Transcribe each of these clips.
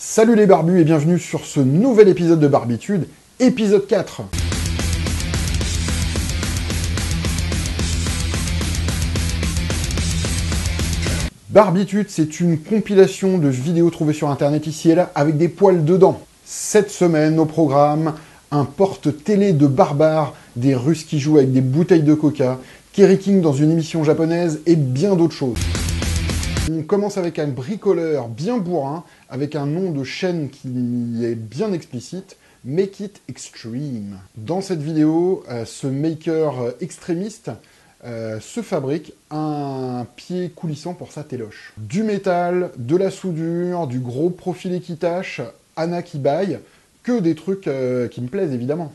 Salut les barbus et bienvenue sur ce nouvel épisode de Barbitude, épisode 4. Barbitude, c'est une compilation de vidéos trouvées sur internet ici et là avec des poils dedans. Cette semaine, au programme, un porte-télé de barbares, des Russes qui jouent avec des bouteilles de coca, Kerry King dans une émission japonaise et bien d'autres choses. On commence avec un bricoleur bien bourrin, avec un nom de chaîne qui est bien explicite, Make It Extreme. Dans cette vidéo, ce maker extrémiste se fabrique un pied coulissant pour sa téloche. Du métal, de la soudure, du gros profilé qui tâche, Anna qui baille, que des trucs qui me plaisent évidemment.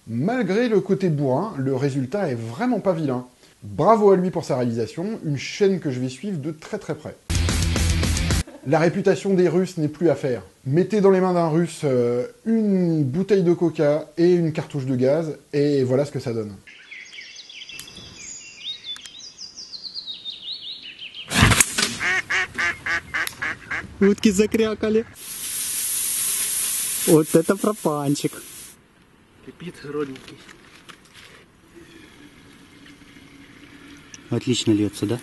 Malgré le côté bourrin, le résultat est vraiment pas vilain. Bravo à lui pour sa réalisation, une chaîne que je vais suivre de très très près. La réputation des Russes n'est plus à faire. Mettez dans les mains d'un Russe une bouteille de coca et une cartouche de gaz, et voilà ce que ça donne. Утки закрякали. Вот это пропанчик. Кипит родненький. Отлично льется, да?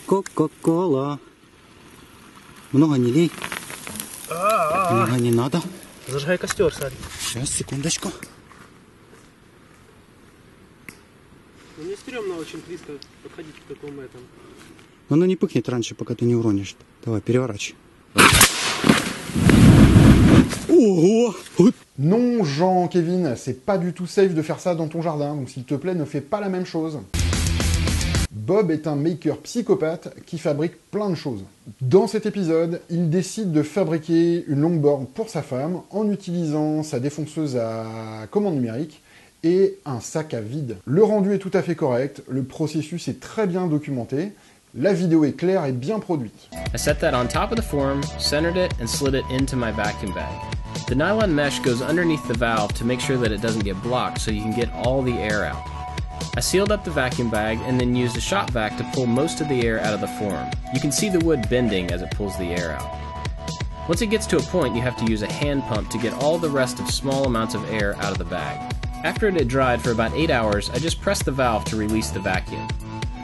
Кока-кола. Много не лей. Много не надо. Зажигай костер, Сань. Сейчас, секундочку. Ну, мне стрёмно очень близко подходить к такому этому. Оно не пыхнет раньше, пока ты не уронишь. Давай, переворачивай. Ого! Non, Jean, Kevin, c'est pas du tout safe de faire ça dans ton jardin, donc s'il te plaît, ne fais pas la même chose. Bob est un maker psychopathe qui fabrique plein de choses. Dans cet épisode, il décide de fabriquer une longboard pour sa femme en utilisant sa défonceuse à commande numérique et un sac à vide. Le rendu est tout à fait correct, le processus est très bien documenté, la vidéo est claire et bien produite. I set that on top of the form, centered it, and slid it into my vacuum bag. The nylon mesh goes underneath the valve to make sure that it doesn't get blocked so you can get all the air out. I sealed up the vacuum bag and then used a shop vac to pull most of the air out of the form. You can see the wood bending as it pulls the air out. Once it gets to a point, you have to use a hand pump to get all the rest of small amounts of air out of the bag. After it had dried for about 8 hours, I just pressed the valve to release the vacuum.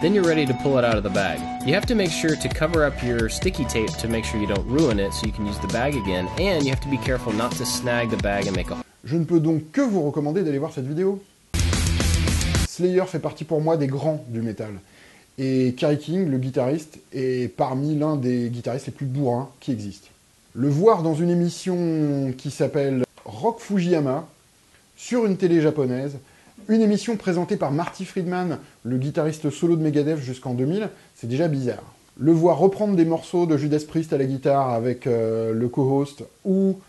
Then you're ready to pull it out of the bag. You have to make sure to cover up your sticky tape to make sure you don't ruin it so you can use the bag again, and you have to be careful not to snag the bag and make a... Je ne peux donc que vous recommander d'aller voir cette vidéo. Slayer fait partie pour moi des grands du métal. Et Kerry King, le guitariste, est parmi l'un des guitaristes les plus bourrins qui existent. Le voir dans une émission qui s'appelle Rock Fujiyama, sur une télé japonaise, une émission présentée par Marty Friedman, le guitariste solo de Megadeth jusqu'en 2000, c'est déjà bizarre. Le voir reprendre des morceaux de Judas Priest à la guitare avec le co-host, ou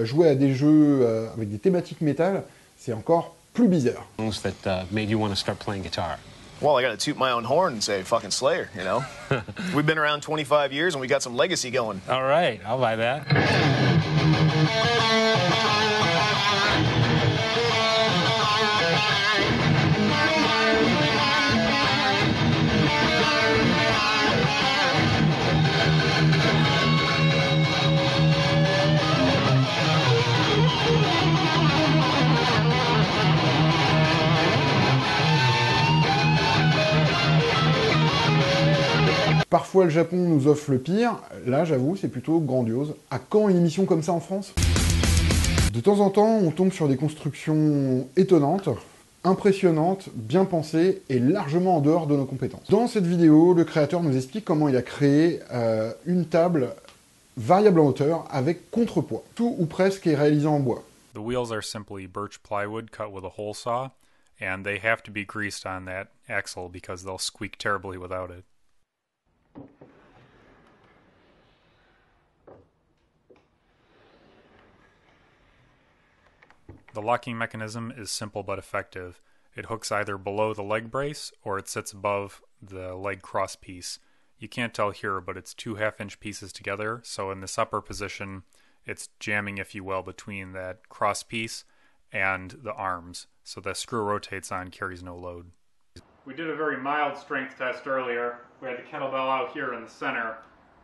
jouer à des jeux avec des thématiques métal, c'est encore plus bizarre. That made you want to start playing guitar? Well, I gotta toot my own horn and say fucking Slayer, you know? We've been around 25 years and we got some legacy going. All right, I'll buy that. Parfois le Japon nous offre le pire, là j'avoue c'est plutôt grandiose. À quand une émission comme ça en France? De temps en temps on tombe sur des constructions étonnantes, impressionnantes, bien pensées et largement en dehors de nos compétences. Dans cette vidéo, le créateur nous explique comment il a créé une table variable en hauteur avec contrepoids. Tout ou presque est réalisé en bois. The wheels are simply birch plywood cut with a hole saw, and they have to be greased on that axle because they'll squeak terribly without it. The locking mechanism is simple but effective. It hooks either below the leg brace or it sits above the leg cross piece. You can't tell here, but it's 2 half-inch pieces together, so in this upper position, it's jamming, if you will, between that cross piece and the arms, so the screw rotates on, carries no load. We did a very mild strength test earlier. We had the kettlebell out here in the center.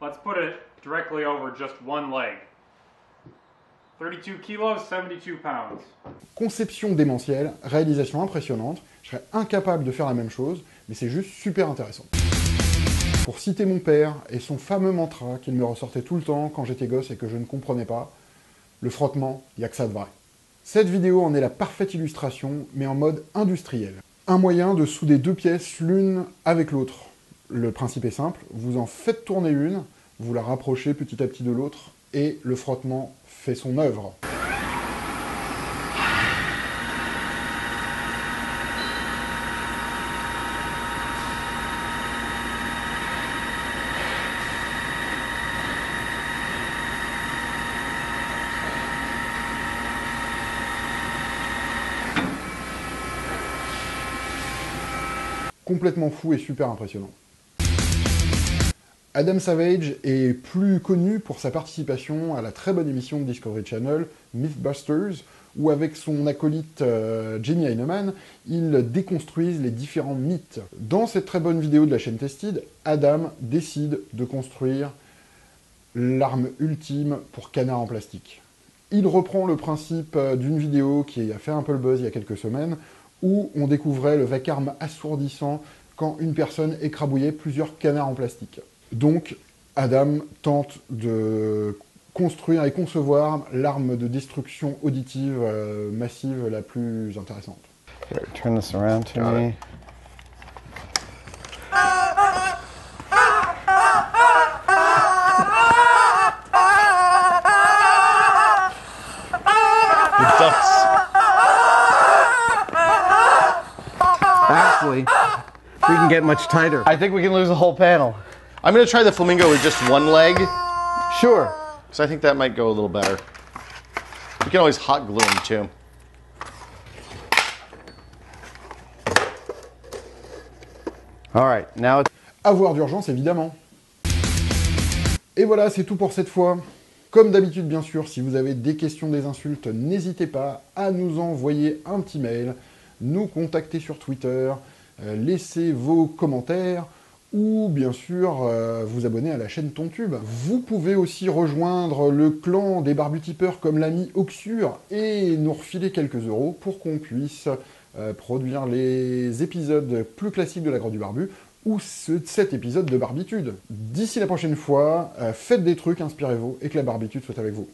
Let's put it directly over just one leg. 32 kilos, 72 pounds. Conception démentielle, réalisation impressionnante. Je serais incapable de faire la même chose, mais c'est juste super intéressant. Pour citer mon père et son fameux mantra qu'il me ressortait tout le temps quand j'étais gosse et que je ne comprenais pas, le frottement, il n'y a que ça de vrai. Cette vidéo en est la parfaite illustration, mais en mode industriel. Un moyen de souder 2 pièces l'une avec l'autre. Le principe est simple, vous en faites tourner une, vous la rapprochez petit à petit de l'autre, et le frottement fait son œuvre. Complètement fou et super impressionnant. Adam Savage est plus connu pour sa participation à la très bonne émission de Discovery Channel, Mythbusters, où avec son acolyte Jamie Heineman, ils déconstruisent les différents mythes. Dans cette très bonne vidéo de la chaîne Tested, Adam décide de construire l'arme ultime pour canard en plastique. Il reprend le principe d'une vidéo qui a fait un peu le buzz il y a quelques semaines, où on découvrait le vacarme assourdissant quand une personne écrabouillait plusieurs canards en plastique. Donc, Adam tente de construire et concevoir l'arme de destruction auditive massive la plus intéressante. Here, turn this around to me. It ducks. Actually, we can get much tighter. I think we can lose the whole panel. I'm going to try the flamingo with just one leg, Sure. because I think that might go a little better. You can always hot glue them too. All right, now it's... Avoir d'urgence, évidemment. Et voilà, c'est tout pour cette fois. Comme d'habitude, bien sûr, si vous avez des questions, des insultes, n'hésitez pas à nous envoyer un petit mail, nous contacter sur Twitter, laisser vos commentaires, ou bien sûr vous abonner à la chaîne Tontube. Vous pouvez aussi rejoindre le clan des barbutipeurs comme l'ami Oxure et nous refiler quelques euros pour qu'on puisse produire les épisodes plus classiques de la Grotte du Barbu ou cet épisode de Barbitude. D'ici la prochaine fois, faites des trucs, inspirez-vous et que la barbitude soit avec vous.